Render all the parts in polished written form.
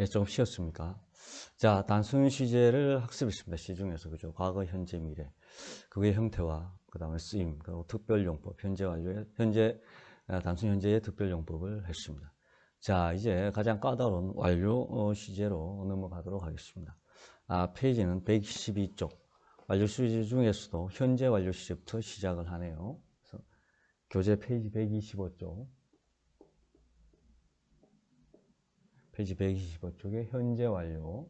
예, 좀 쉬었습니까? 자, 단순 시제를 학습했습니다. 시중에서. 그죠? 과거, 현재, 미래. 그의 형태와, 그 다음에 쓰임, 그리고 특별용법, 현재 완료의, 단순 현재의 특별용법을 했습니다. 자, 이제 가장 까다로운 완료 시제로 넘어가도록 하겠습니다. 페이지는 112쪽. 완료 시제 중에서도 현재 완료 시제부터 시작을 하네요. 그래서 교재 페이지 125쪽. 페이지 125쪽에 현재 완료.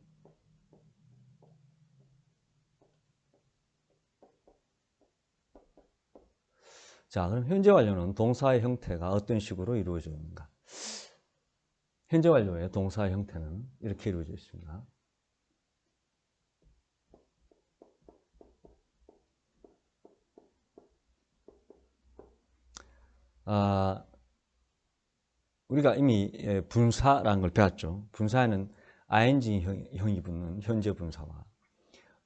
자, 그럼 현재 완료는 동사의 형태가 어떤 식으로 이루어져 있는가? 현재 완료의 동사의 형태는 이렇게 이루어져 있습니다. 우리가 이미 분사라는 걸 배웠죠. 분사에는 ing형이 붙는 현재 분사와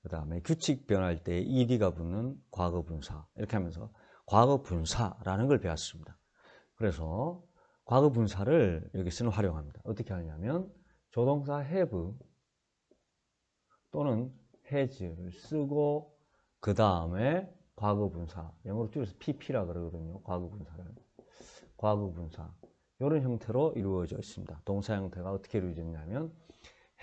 그 다음에 규칙 변할 때 ed가 붙는 과거 분사, 이렇게 하면서 과거 분사라는 걸 배웠습니다. 그래서 과거 분사를 여기서는 활용합니다. 어떻게 하냐면 조동사 have 또는 has를 쓰고 그 다음에 과거 분사, 영어로 줄여서 pp라 그러거든요. 과거 분사를. 과거 분사. 이런 형태로 이루어져 있습니다. 동사 형태가 어떻게 이루어졌냐면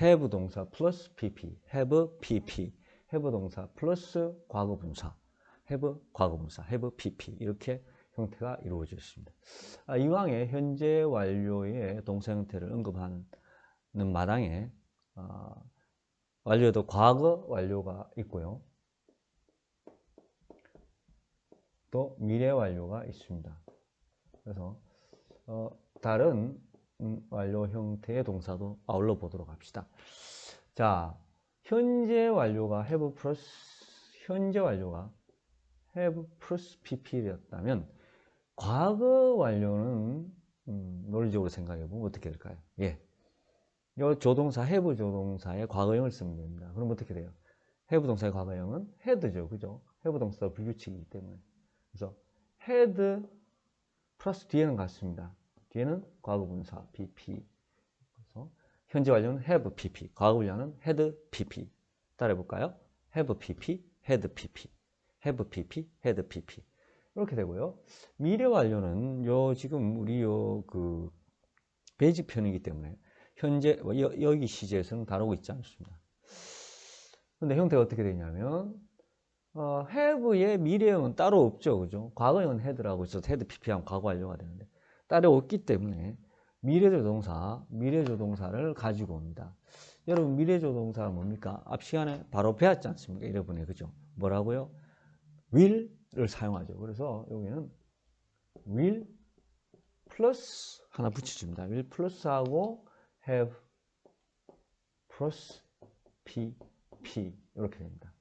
have 동사 플러스 pp, have pp, have 동사 플러스 과거 분사, have 과거 분사, have pp 이렇게 형태가 이루어져 있습니다. 이왕에 현재 완료의 동사 형태를 언급하는 마당에 완료에도 과거 완료가 있고요. 또 미래 완료가 있습니다. 그래서 다른 완료 형태의 동사도 아울러 보도록 합시다. 자, 현재 완료가 have 플러스 pp였다면 과거 완료는 논리적으로 생각해 보면 어떻게 될까요? 예, 이 조동사 have 조동사의 과거형을 쓰면 됩니다. 그럼 어떻게 돼요? have 동사의 과거형은 had죠, 그죠? have 동사가 불규칙이기 때문에. 그래서 had 플러스 뒤에는 같습니다. 뒤에는 과거 분사 pp. 그래서 현재 완료는 have pp, 과거 완료는 had pp. 따라해 볼까요? have pp, had pp, have pp, had pp. 이렇게 되고요. 미래 완료는 지금 우리 그 베이직 표현이기 때문에 현재 여기 시제에서는 다루고 있지 않습니다. 근데 형태가 어떻게 되냐면 have의 미래형은 따로 없죠, 그죠? 과거형은 had라고 있어서 had pp 하면 과거 완료가 되는데 따로 없기 때문에 미래조동사를 가지고 옵니다. 여러분, 미래조동사가 뭡니까? 앞 시간에 바로 배웠지 않습니까? 여러분이, 그죠? 뭐라고요? will을 사용하죠. 그래서 여기는 will 플러스 하나 붙여줍니다. will 플러스하고 have 플러스 pp 이렇게 됩니다.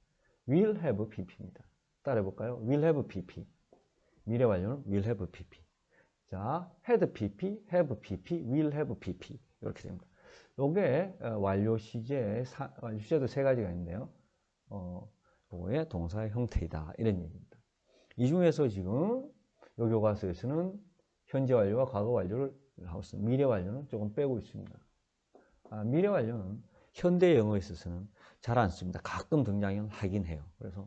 will have pp입니다. 따라해 볼까요? will have pp. 미래 완료는 will have pp. 자, had pp, have pp, will have pp 이렇게 됩니다. 요게 완료 시제도 세 가지가 있는데요. 요거의 동사의 형태이다, 이런 얘기입니다. 이 중에서 지금 요 교과서에서는 현재 완료와 과거 완료를 하고 있습니다. 미래 완료는 조금 빼고 있습니다. 미래 완료는 현대 영어에 있어서는 잘 안 씁니다. 가끔 등장은 하긴 해요. 그래서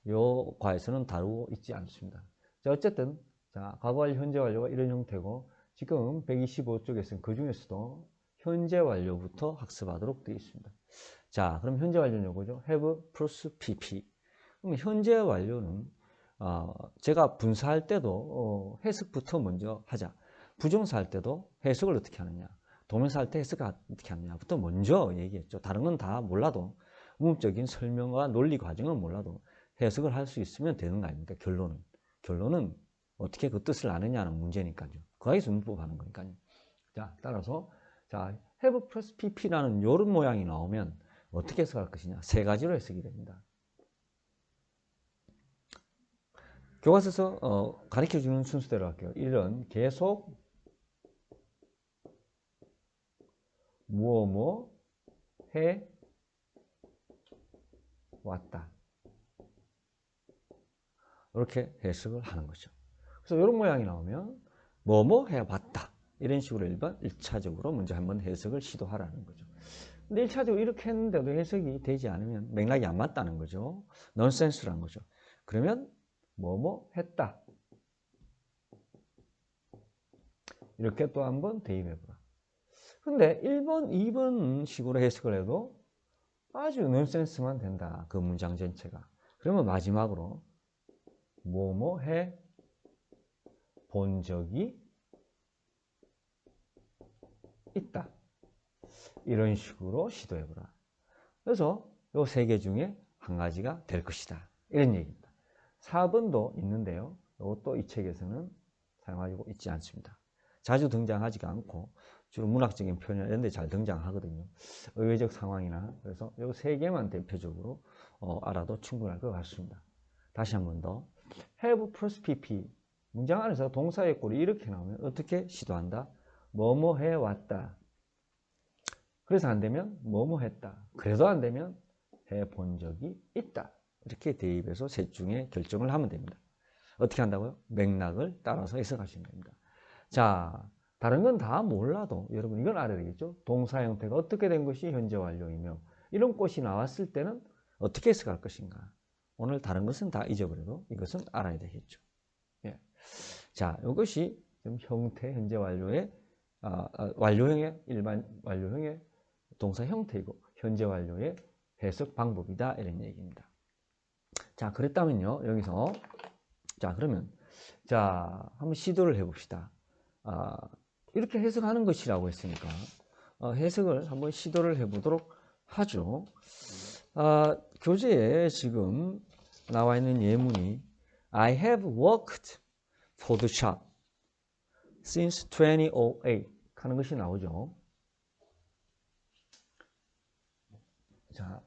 요 과에서는 다루고 있지 않습니다. 자, 어쨌든 과거 완료, 현재 완료가 이런 형태고 지금 125쪽에서는 그 중에서도 현재 완료부터 학습하도록 되어 있습니다. 자, 그럼 현재 완료는 요거죠. have 플러스 pp. 그럼 현재 완료는 제가 분사할 때도 해석부터 먼저 하자. 부정사 할 때도 해석을 어떻게 하느냐. 동명사 할 때 해석을 어떻게 하느냐부터 먼저 얘기했죠. 다른 건 다 몰라도 문법적인 설명과 논리 과정은 몰라도 해석을 할 수 있으면 되는 거 아닙니까? 결론은 어떻게 그 뜻을 아느냐는 문제니까요. 거기서 문법 하는 거니까요. 자, 따라서 have 플러스 pp라는 이런 모양이 나오면 어떻게 해석할 것이냐? 세 가지로 해석이 됩니다. 교과서에서 가르쳐주는 순서대로 할게요. 1은 계속 무엇 해 왔다. 이렇게 해석을 하는 거죠. 그래서 이런 모양이 나오면 뭐뭐 해봤다. 이런 식으로 1차적으로 먼저 한번 해석을 시도하라는 거죠. 근데 1차적으로 이렇게 했는데도 해석이 되지 않으면 맥락이 안 맞다는 거죠. 넌센스라는 거죠. 그러면 뭐뭐 했다. 이렇게 또 한번 대입해보라. 근데 1번, 2번 식으로 해석을 해도 아주 넌센스만 된다. 그 문장 전체가. 그러면 마지막으로 뭐뭐 해 본 적이 있다. 이런 식으로 시도해보라. 그래서 이 세 개 중에 한 가지가 될 것이다. 이런 얘기입니다. 4번도 있는데요. 이것도 이 책에서는 사용하고 있지 않습니다. 자주 등장하지가 않고 주로 문학적인 표현 이런 데 잘 등장하거든요. 의외적 상황이나 그래서 이 세 개만 대표적으로 알아도 충분할 것 같습니다. 다시 한 번 더. have plus pp. 문장 안에서 동사의 꼴이 이렇게 나오면 어떻게 시도한다? 뭐뭐 해왔다. 그래서 안 되면 뭐뭐 했다. 그래도 안 되면 해본 적이 있다. 이렇게 대입해서 셋 중에 결정을 하면 됩니다. 어떻게 한다고요? 맥락을 따라서 해석하시면 됩니다. 자, 다른 건 다 몰라도 여러분 이건 알아야 되겠죠? 동사 형태가 어떻게 된 것이 현재 완료이며 이런 꽃이 나왔을 때는 어떻게 해석할 것인가? 오늘 다른 것은 다 잊어버려도 이것은 알아야 되겠죠. 예. 자, 이것이 좀 형태, 현재 완료의 완료형의 일반 완료형의 동사 형태이고 현재 완료의 해석 방법이다 이런 얘기입니다. 자, 그랬다면요 여기서 자 그러면 자 한번 시도를 해봅시다. 이렇게 해석하는 것이라고 했으니까 해석을 한번 시도를 해보도록 하죠. 교재에 지금 나와 있는 예문이 I have worked for the shop since 2008 하는 것이 나오죠. 자,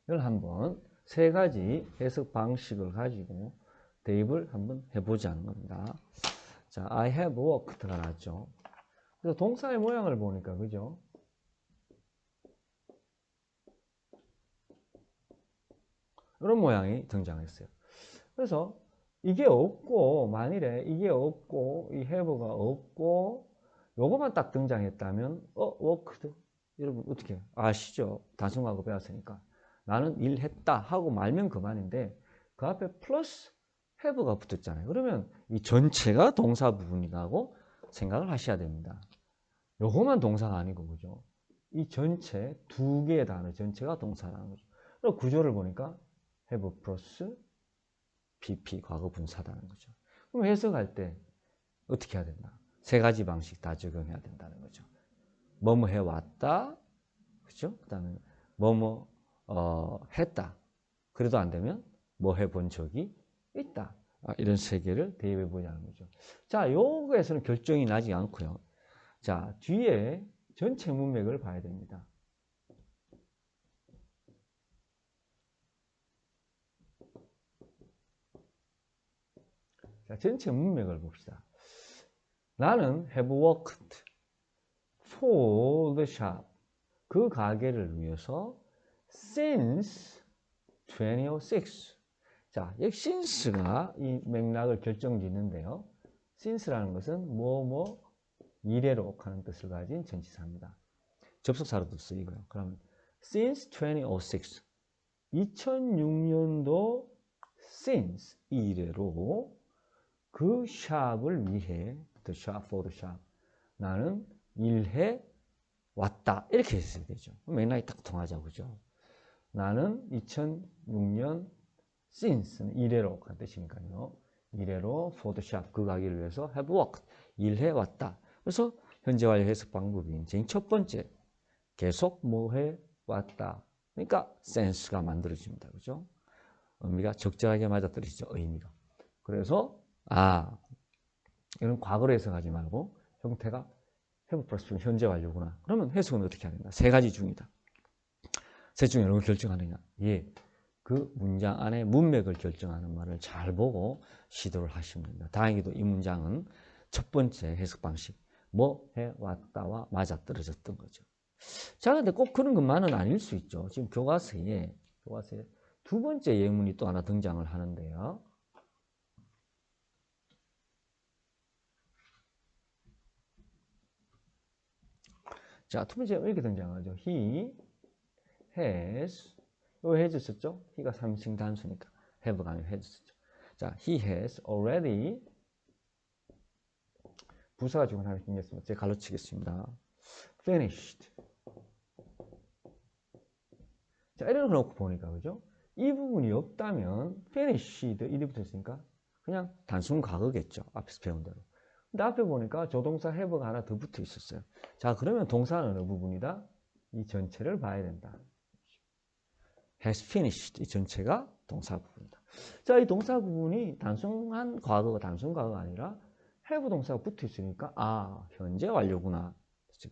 이걸 한번 세 가지 해석 방식을 가지고 대입을 한번 해보자는 겁니다. 자, I have worked가 나왔죠. 그래서 동사의 모양을 보니까, 그죠? 이런 모양이 등장했어요. 그래서 이게 없고, 만일에 이게 없고, 이 have가 없고, 요거만 딱 등장했다면, worked. 여러분, 어떻게 아시죠? 단순하고 배웠으니까. 나는 일했다 하고 말면 그만인데, 그 앞에 플러스 have가 붙었잖아요. 그러면 이 전체가 동사 부분이라고 생각을 하셔야 됩니다. 요거만 동사가 아니고, 그죠? 이 전체, 두 개의 단어 전체가 동사라는 거죠. 그리고 구조를 보니까 have 플러스 PP 과거 분사다는 거죠. 그럼 해석할 때 어떻게 해야 된다? 세 가지 방식 다 적용해야 된다는 거죠. 뭐뭐 해왔다, 그죠? 그 다음에 뭐뭐 했다. 그래도 안 되면 뭐 해본 적이 있다. 이런 세 개를 대입해 보자는 거죠. 자, 요거에서는 결정이 나지 않고요. 자, 뒤에 전체 문맥을 봐야 됩니다. 자, 전체 문맥을 봅시다. 나는 have worked for the shop. 그 가게를 위해서 since 2006. 자, 여기 since가 이 맥락을 결정짓는데요. since라는 것은 뭐뭐 이래로 하는 뜻을 가진 전치사입니다. 접속사로도 쓰이고요. 그러면 since 2006. 2006년도 since 이래로 그 샵을 위해 the shop for the shop 나는 일해 왔다 이렇게 했어야 되죠. 맥락이 딱 통하죠, 그죠? 나는 2006년 since는 이래로 한 뜻이니까요. 이래로 for the shop 그 가게를 위해서 have worked 일해 왔다. 그래서 현재 완료 해석 방법인 첫 번째 계속 뭐 해 왔다. 그러니까 sense가 만들어집니다, 그죠? 의미가 적절하게 맞아떨어지죠, 의미가. 그래서 이건 과거로 해석하지 말고 형태가 have 플러스 현재 완료구나. 그러면 해석은 어떻게 해야 된다? 세 가지 중이다. 셋 중에 어느 걸 결정하느냐? 예, 그 문장 안에 문맥을 결정하는 말을 잘 보고 시도를 하시면 됩니다. 다행히도 이 문장은 첫 번째 해석 방식 뭐 해왔다와 맞아떨어졌던 거죠. 자, 근데 꼭 그런 것만은 아닐 수 있죠. 지금 교과서에 두 번째 예문이 또 하나 등장을 하는데요. 자, 두 번째 이렇게 등장하죠. He has, 요 has 썼죠? he가 3층 단수니까 have가 아니고 has 썼죠. 자, he has already, 부사 가지고 하나 생겼습니다. 제가 가르치겠습니다. finished. 자, 이렇게 놓고 보니까, 그죠? 이 부분이 없다면 finished 일이 붙었으니까 그냥 단순 과거겠죠. 앞에서 배운 대로. 근데 앞에 보니까 조동사 have가 하나 더 붙어 있었어요. 자, 그러면 동사는 어느 부분이다? 이 전체를 봐야 된다. has finished, 이 전체가 동사 부분이다. 자, 이 동사 부분이 단순한 과거가 단순 과거가 아니라 have 동사가 붙어 있으니까 아, 현재 완료구나.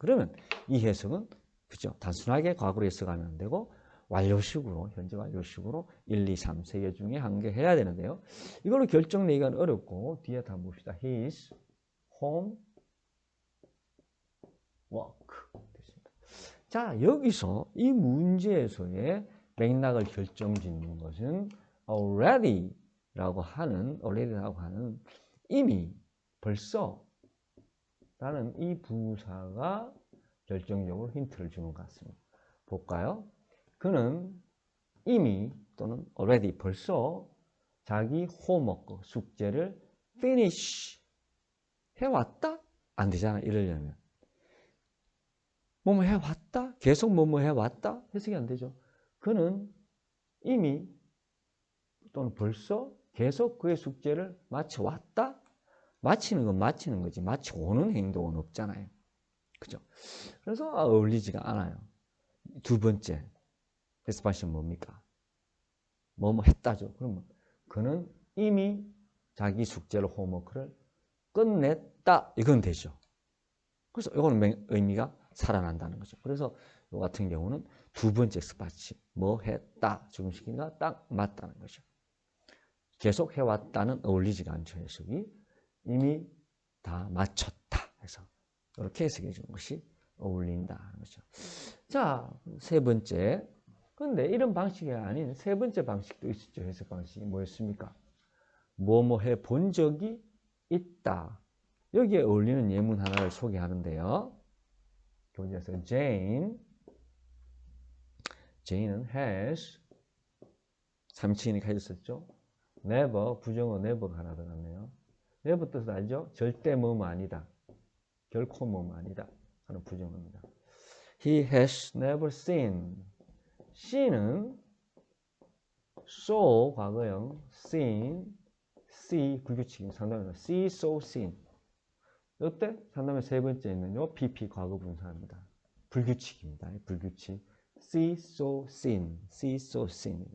그러면 이 해석은 그죠? 단순하게 과거로 해석하면 안 되고 완료식으로, 현재 완료식으로 1, 2, 3, 3개 중에 한 개 해야 되는데요. 이걸로 결정 내기가 어렵고 뒤에 다 봅시다. His home work 됐습니다. 자, 여기서 이 문제에서의 맥락을 결정짓는 것은 already라고 하는 이미 벌써 라는 이 부사가 결정적으로 힌트를 주는 것 같습니다. 볼까요? 그는 이미 또는 already 벌써 자기 홈워크 숙제를 finish 해왔다? 안 되잖아. 이러려면 뭐뭐 해왔다? 계속 뭐뭐 해왔다? 해석이 안 되죠. 그는 이미 또는 벌써 계속 그의 숙제를 마쳐왔다? 마치는 건 마치는 거지 마쳐오는 행동은 없잖아요. 그죠? 그래서 어울리지가 않아요. 두 번째 에스파시는 뭡니까? 뭐뭐 했다죠. 그러면 그는 이미 자기 숙제를 홈워크를 끝냈다. 이건 되죠. 그래서 이거는 의미가 살아난다는 거죠. 그래서 이 같은 경우는 두 번째 스파치 뭐 했다. 중식인가 딱 맞다는 거죠. 계속 해왔다는 어울리지가 않죠. 해석이 이미 다 마쳤다. 해서 이렇게 해석해 주는 것이 어울린다는 거죠. 자, 세 번째. 근데 이런 방식이 아닌 세 번째 방식도 있었죠. 해석 방식이 뭐였습니까? 뭐뭐 해 본 적이 있다. 여기에 어울리는 예문 하나를 소개하는데요. 교재에서 Jane은 has 3층이니까 해줬었죠. never, 부정어 never가 하나 들어갔네요. never 뜻은 알죠? 절대 뭐뭐 아니다. 결코 뭐뭐 아니다 하는 부정어입니다. He has never seen. see는 saw 과거형, seen, see 불규칙입니다. 상담입니다. see, saw, seen. 이때 상담의 세 번째 있는 요 PP 과거 분사입니다. 불규칙입니다. 불규칙. see, saw, seen. see, saw, seen.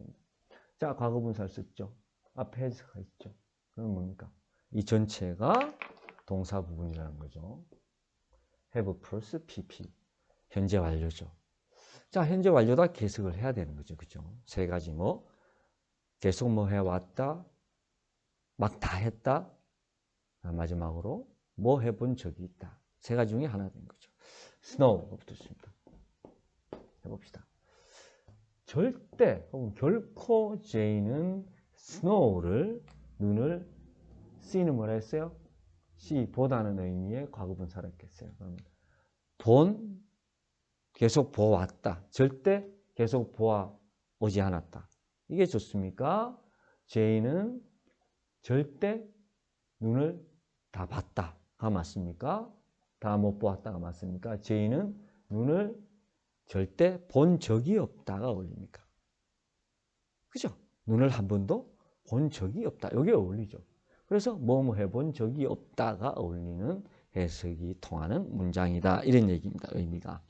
자, 과거 분사를 썼죠. 앞에 has가 있죠. 그럼 뭡니까? 이 전체가 동사 부분이라는 거죠. have plus PP. 현재 완료죠. 자, 현재 완료다 계속을 해야 되는 거죠. 그죠? 세 가지 뭐 계속 뭐 해왔다. 막 다 했다. 마지막으로 뭐 해본 적이 있다. 세 가지 중에 하나 된 거죠. snow가 붙었습니다. 해봅시다. 절대 혹은 결코 J는 snow를 눈을 C는 뭐라 했어요? C 보다는 의미의 과거분사를 했겠어요. 그러면 계속 보았다. 절대 계속 보아오지 않았다. 이게 좋습니까? J는 절대 눈을 다 봤다가 맞습니까? 다 못 보았다가 맞습니까? J는 눈을 절대 본 적이 없다가 어울립니까? 그죠? 눈을 한 번도 본 적이 없다. 여기에 어울리죠. 그래서 뭐뭐 해본 적이 없다가 어울리는 해석이 통하는 문장이다. 이런 얘기입니다. 의미가.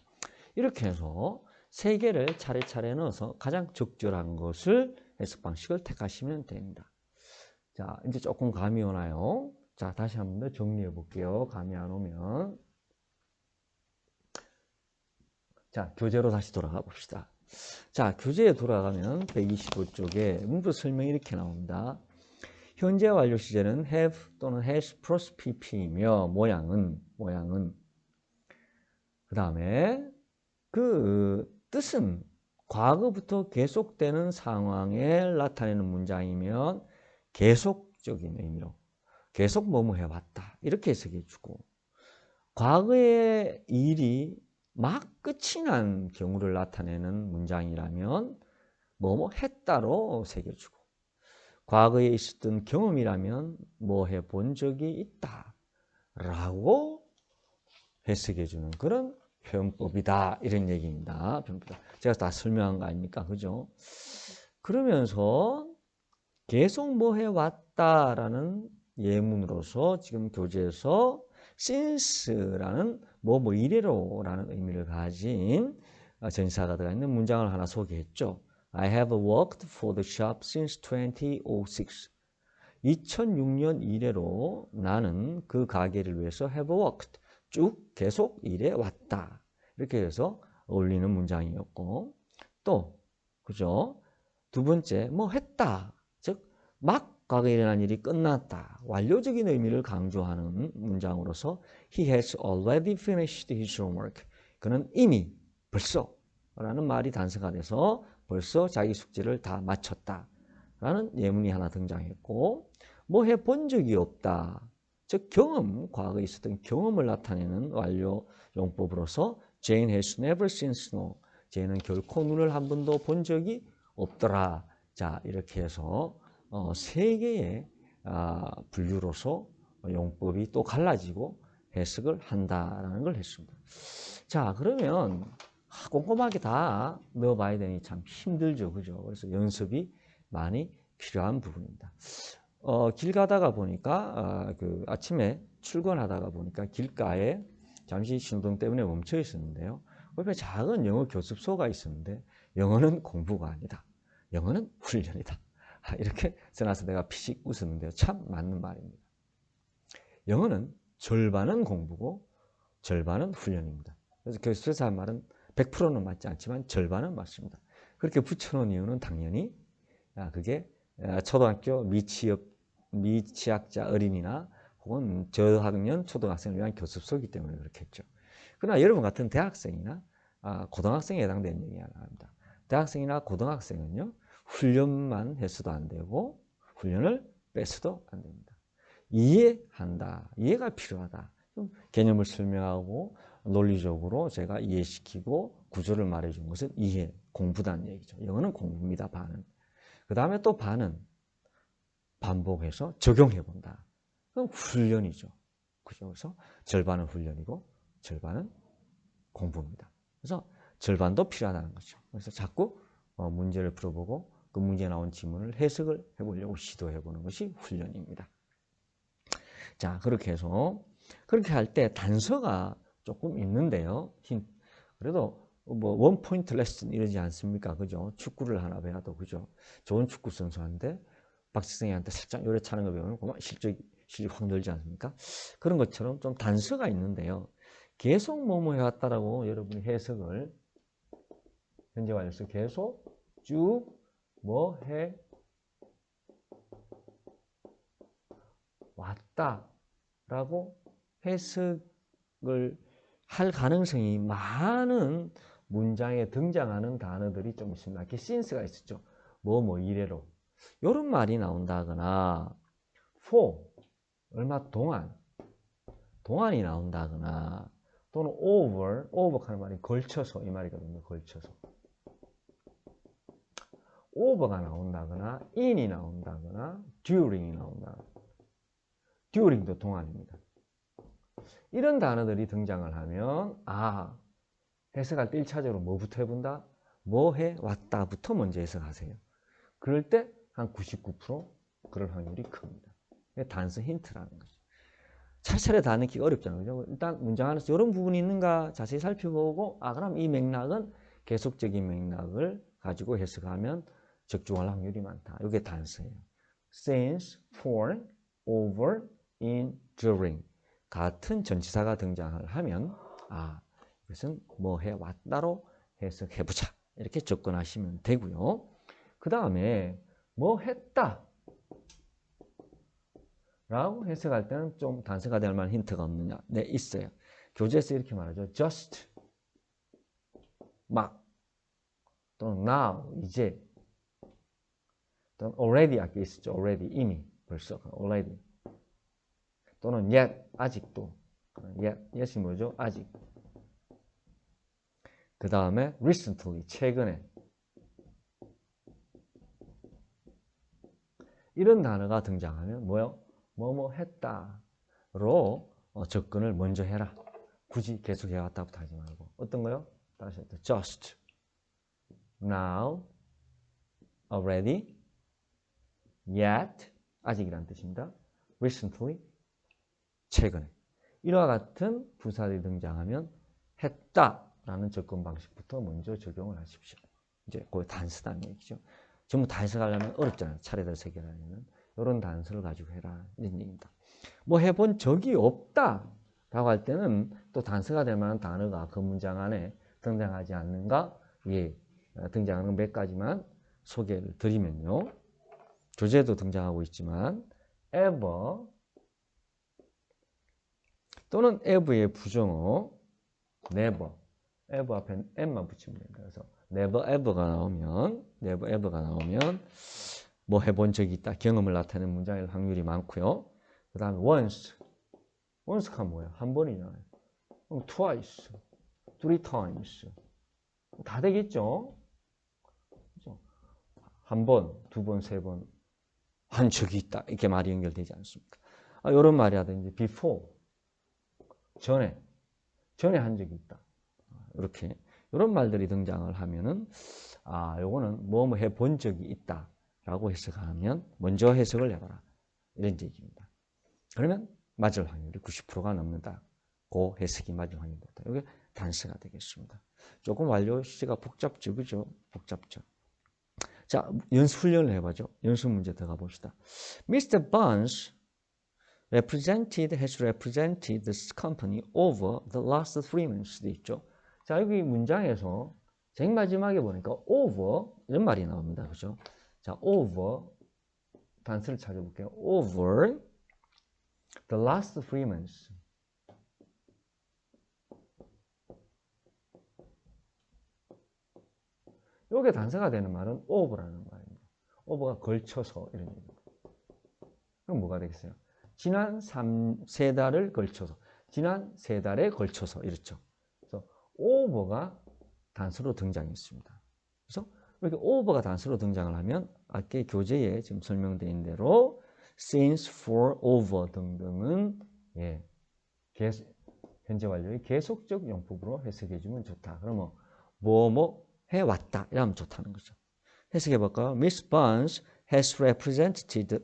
이렇게 해서 세 개를 차례차례 넣어서 가장 적절한 것을 해석 방식을 택하시면 됩니다. 자, 이제 조금 감이 오나요? 자, 다시 한 번 더 정리해 볼게요. 감이 안 오면. 자, 교재로 다시 돌아가 봅시다. 자, 교재에 돌아가면 125쪽에 문부 설명이 이렇게 나옵니다. 현재 완료 시제는 have 또는 has 플러스 pp이며 모양은 그 다음에 그 뜻은 과거부터 계속되는 상황에 나타내는 문장이면 계속적인 의미로 계속 뭐뭐 해왔다 이렇게 해석해 주고 과거의 일이 막 끝이 난 경우를 나타내는 문장이라면 뭐뭐 했다로 새겨주고, 과거에 있었던 경험이라면 뭐 해본 적이 있다 라고 해석해주는 그런 표현법이다, 이런 얘기입니다. 제가 다 설명한 거 아닙니까? 그죠? 그러면서 계속 뭐 해왔다라는 예문으로서 지금 교재에서 since라는 뭐 이래로라는 의미를 가진 전치사가 들어가 있는 문장을 하나 소개했죠. I have worked for the shop since 2006. 2006년 이래로 나는 그 가게를 위해서 have worked, 쭉 계속 일해왔다. 이렇게 해서 어울리는 문장이었고, 또 그죠? 두 번째, 뭐 했다. 즉 막 과거에 일어난 일이 끝났다. 완료적인 의미를 강조하는 문장으로서 He has already finished his homework. 그는 이미 벌써 라는 말이 단서가 돼서 벌써 자기 숙제를 다 마쳤다 라는 예문이 하나 등장했고, 뭐 해본 적이 없다. 즉 경험, 과거에 있었던 경험을 나타내는 완료 용법으로서 Jane has never seen snow. 쟤는 결코 눈을 한 번도 본 적이 없더라. 자, 이렇게 해서 세 개의 분류로서 용법이 또 갈라지고 해석을 한다라는 걸 했습니다. 자, 그러면 꼼꼼하게 다 넣어봐야 되니 참 힘들죠, 그죠? 그래서 연습이 많이 필요한 부분입니다. 길 가다가 보니까 아침에 출근하다가 보니까 길가에 잠시 신호등 때문에 멈춰 있었는데요. 옆에 작은 영어 교습소가 있었는데 영어는 공부가 아니다. 영어는 훈련이다. 이렇게 써놔서 내가 피식 웃었는데요. 참 맞는 말입니다. 영어는 절반은 공부고 절반은 훈련입니다. 그래서 교습소에서 한 말은 100%는 맞지 않지만 절반은 맞습니다. 그렇게 붙여놓은 이유는 당연히 그게 초등학교 미취학자 어린이나 혹은 저학년 초등학생을 위한 교습소이기 때문에 그렇겠죠. 그러나 여러분 같은 대학생이나 고등학생에 해당되는 얘기 하나 합니다. 대학생이나 고등학생은요, 훈련만 해서도 안 되고 훈련을 뺏어도 안 됩니다. 이해한다, 이해가 필요하다. 좀 개념을 설명하고 논리적으로 제가 이해시키고 구조를 말해준 것은 이해, 공부다는 얘기죠. 영어는 공부입니다, 반은. 그 다음에 또 반은 반복해서 적용해본다. 그럼 훈련이죠. 그죠? 그래서 절반은 훈련이고 절반은 공부입니다. 그래서 절반도 필요하다는 거죠. 그래서 자꾸 문제를 풀어보고 그 문제에 나온 지문을 해석을 해보려고 시도해보는 것이 훈련입니다. 자, 그렇게 해서 그렇게 할 때 단서가 조금 있는데요. 그래도 뭐 원포인트 레슨 이러지 않습니까? 그죠? 축구를 하나 배워도 그죠? 좋은 축구 선수한테 박지성이한테 살짝 요래 차는 거 배우면 그만 실력이 확 늘지 않습니까? 그런 것처럼 좀 단서가 있는데요. 계속 뭐뭐 해왔다라고 여러분이 해석을 현재 완료서 계속 쭉 뭐 해 왔다라고 해석을 할 가능성이 많은 문장에 등장하는 단어들이 좀 있습니다. 이렇게 since가 있었죠. 뭐 이래로 이런 말이 나온다거나 for 얼마 동안이 나온다거나 또는 over 하는 말이 걸쳐서 이 말이거든요. 걸쳐서 over가 나온다거나 in이 나온다거나 during이 나온다거나 during도 동안입니다. 이런 단어들이 등장을 하면 해석할 때 1차적으로 뭐부터 해본다? 뭐 해왔다부터 먼저 해석하세요. 그럴 때 한 99% 그럴 확률이 큽니다. 단서 힌트라는 거죠. 차례차례 다 넣기 어렵잖아요. 그죠? 일단 문장 안에서 이런 부분이 있는가 자세히 살펴보고 그럼 이 맥락은 계속적인 맥락을 가지고 해석하면 적중할 확률이 많다. 이게 단서예요. since, for, over, in, during 같은 전치사가 등장을 하면 이것은 뭐 해왔다로 해석해보자. 이렇게 접근하시면 되고요. 그 다음에 뭐 했다 라고 해석할 때는 좀 단서가 될 만한 힌트가 없느냐? 네, 있어요. 교재에서 이렇게 말하죠. just, 막, 또는 now, 이제, 또는 already, 아까 있었죠. already, 이미, 벌써, already. 또는 yet, 아직도. yet이 뭐죠? 아직. 그 다음에 recently, 최근에. 이런 단어가 등장하면 뭐요? 뭐뭐 했다로 접근을 먼저 해라. 굳이 계속 해왔다부터 하지 말고. 어떤 거요? 다시 또 just, now, already, yet, 아직이란 뜻입니다. recently, 최근에. 이와 같은 부사들이 등장하면 했다라는 접근 방식부터 먼저 적용을 하십시오. 이제 그 단수라는 얘기죠. 전부 다 해석하려면 어렵잖아요. 차례대로 해석하려면. 이런 단서를 가지고 해라. 이런 얘기입니다. 뭐 해본 적이 없다 라고 할 때는 또 단서가 될 만한 단어가 그 문장 안에 등장하지 않는가? 예, 등장하는 몇 가지만 소개를 드리면요. 교재도 등장하고 있지만 ever 또는 ever의 부정어 never, ever 앞에 m만 붙이면 됩니다. 그래서 never ever가 나오면 뭐 해본 적이 있다, 경험을 나타내는 문장일 확률이 많고요. 그 다음에 once가 뭐예요? 한 번이잖아요. 그럼 twice, three times 다 되겠죠? 그렇죠? 한 번, 두 번, 세 번 한 적이 있다 이렇게 말이 연결되지 않습니까? 이런 말이라든지 before, 전에 한 적이 있다. 이렇게 이런 말들이 등장을 하면은 요거는 뭐뭐 해본 적이 있다라고 해석하면 먼저 해석을 해봐라 이런 얘기입니다. 그러면 맞을 확률이 90%가 넘는다. 그 해석이 맞을 확률이 높다. 이게 단서가 되겠습니다. 조금 완료 시제가 복잡죠, 그죠? 복잡죠. 자, 연습 훈련을 해보죠. 연습 문제 들어가 봅시다. Mr. Barnes has represented this company over the last 3 months 돼 있죠. 자, 여기 문장에서 제일 마지막에 보니까 over 이런 말이 나옵니다. 그죠? 자, over 단서를 찾아볼게요. over the last 3 months. 요게 단서가 되는 말은 over라는 말입니다. over가 걸쳐서 이런 얘기입니다. 그럼 뭐가 되겠어요? 지난 3달을 걸쳐서, 지난 3달에 걸쳐서 이렇죠. 그래서 over가 단서로 등장했습니다. 그래서 이렇게 over가 단서로 등장을 하면 아까 교재에 지금 설명되어 있는 대로 since, for, over 등등은 현재 완료의 계속적 용법으로 해석해주면 좋다. 그러면 뭐뭐 해왔다 이러면 좋다는 거죠. 해석해볼까요? Miss Barnes has represented the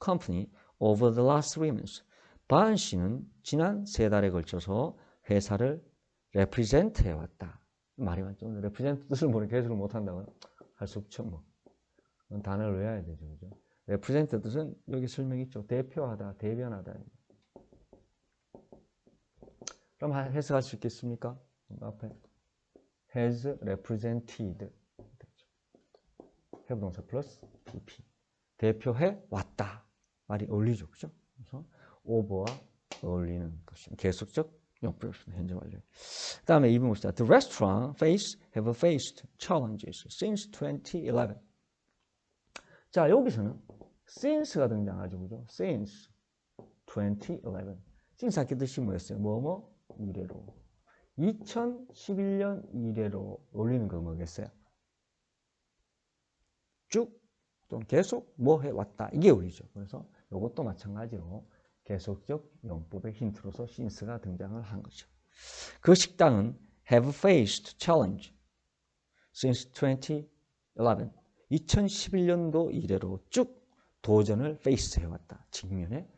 company over the last 3 months. 바은 씨는 지난 3달에 걸쳐서 회사를 represent 해왔다. 말이 맞죠? represent 뜻을 모르니까 해석을 못한다고요? 할 수 없죠. 뭐. 단어를 외워야 되죠. 그죠? represent 뜻은 여기 설명이 있죠. 대표하다, 대변하다. 그럼 해석할 수 있겠습니까? 앞에 has represented have 동사 플러스 pp 대표해 왔다 말이 어울리죠, 그죠? 그래서 over와 어울리는 것입니다. 계속적 용법이었습니다. 현재 완료. 다음에 2번 봅시다. The restaurant have faced challenges since 2011. 자, 여기서는 since가 등장하죠, 그죠? since 2011. since 아까 뜻이 뭐였어요? 뭐뭐 이래로. 2011년 이래로 올리는 거 뭐겠어요? 쭉, 좀 계속 뭐 해왔다. 이게 올리죠. 그래서 이것도 마찬가지로 계속적 용법의 힌트로서 since가 등장을 한 거죠. 그 식당은 have faced challenge since 2011. 2011년도 이래로 쭉 도전을 face 해왔다. 직면해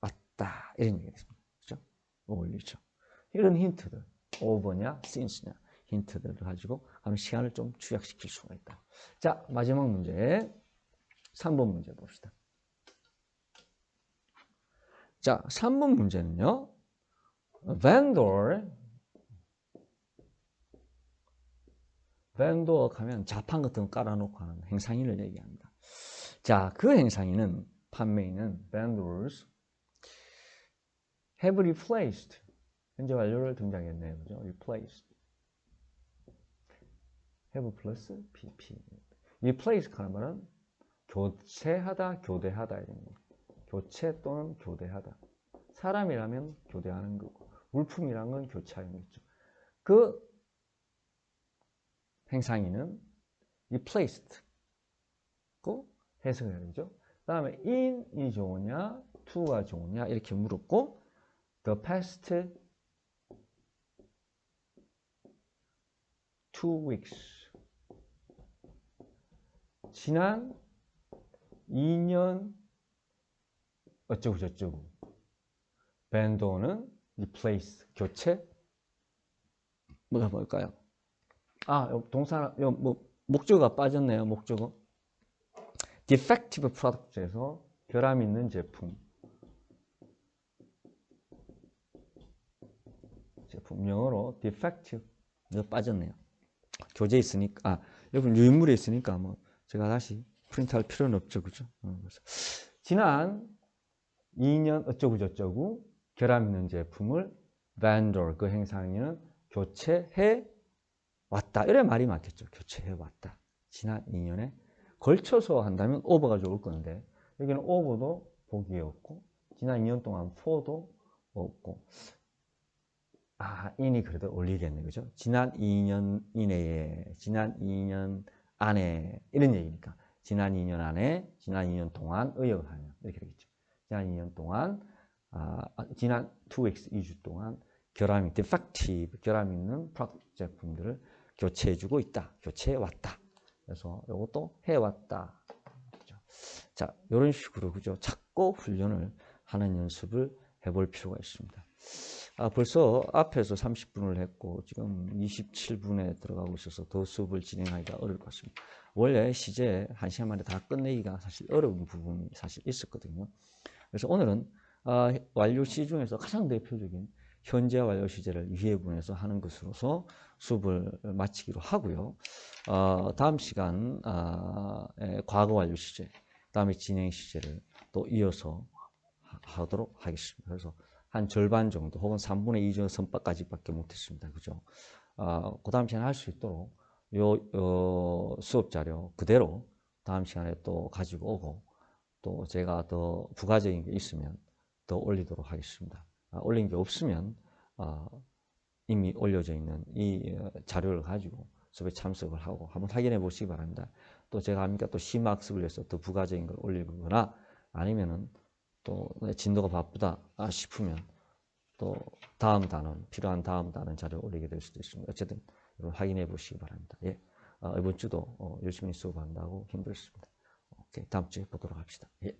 왔다. 이런 얘기가 있습니다. 그렇죠? 올리죠. 이런 힌트들. over냐, since냐 힌트들을 가지고 하면 시간을 좀 축약시킬 수가 있다. 자, 마지막 문제 3번 문제 봅시다. 자, 3번 문제는요. vendor 하면 자판 같은 거 깔아놓고 하는 행상인을 얘기합니다. 자, 그 행상인은 판매인은 vendors have replaced 현재 완료를 등장했네요. 그죠? replaced. have 플러스 pp. replace 하는 말은 교체하다, 교대하다 이런 거. 교체 또는 교대하다. 사람이라면 교대하는 거고 물품이란 건 교체하는 거죠. 그 행상이는 replaced 고 해석을 해야 되죠. 그 다음에 in이 좋으냐 to가 좋으냐 이렇게 물었고 the past 2 weeks 지난 2년 어쩌고 저쩌고 밴도는 replace 교체 뭐가 뭘까요? 동사 목적어가 빠졌네요. 목적어 defective product에서 결함 있는 제품 영어로 defective 이거 빠졌네요. 교재 있으니까 여러분 유인물에 있으니까 뭐 제가 다시 프린트할 필요는 없죠, 그죠? 그래서 지난 2년 어쩌고 저쩌고 결함 있는 제품을 vendor 그 행사인은 교체해 왔다. 이래 말이 맞겠죠. 교체해 왔다. 지난 2년에 걸쳐서 한다면 over가 좋을 건데 여기는 over도 복이 없고 지난 2년 동안 for도 없고 in이 그래도 올리겠네, 그죠? 지난 2년 이내에, 지난 2년 안에 이런 얘기니까 지난 2년 안에, 지난 2년 동안 의역하면 이렇게 되겠죠. 지난 2년 동안, 지난 2weeks, 2주 동안 결함이 defective, 결함 있는 프로덕트 제품들을 교체해주고 있다, 교체해왔다. 그래서 이것도 해왔다. 그죠? 자, 이런 식으로 그죠? 찾고 훈련을 하는 연습을 해볼 필요가 있습니다. 벌써 앞에서 30분을 했고 지금 27분에 들어가고 있어서 더 수업을 진행하기가 어려울 것 같습니다. 원래 시제 1시간 만에 다 끝내기가 사실 어려운 부분이 사실 있었거든요. 그래서 오늘은 완료시 중에서 가장 대표적인 현재 완료 시제를 위해분해서 하는 것으로서 수업을 마치기로 하고요. 다음 시간 과거 완료 시제, 다음에 진행 시제를 또 이어서 하도록 하겠습니다. 그래서 한 절반 정도 혹은 3분의 2 정도 선박까지밖에 못했습니다. 그죠? 그 다음 시간에 할 수 있도록 수업 자료 그대로 다음 시간에 또 가지고 오고 또 제가 더 부가적인 게 있으면 더 올리도록 하겠습니다. 올린 게 없으면 이미 올려져 있는 이 자료를 가지고 수업에 참석을 하고 한번 확인해 보시기 바랍니다. 또 제가 합니까? 또 심학습을 위해서 더 부가적인 걸 올리거나 아니면은 또 진도가 바쁘다 싶으면 또 다음 단원, 필요한 다음 단원 자료 올리게 될 수도 있습니다. 어쨌든 여러분 확인해 보시기 바랍니다. 예. 이번 주도 열심히 수업한다고 힘들었습니다. 오케이, 다음 주에 보도록 합시다. 예.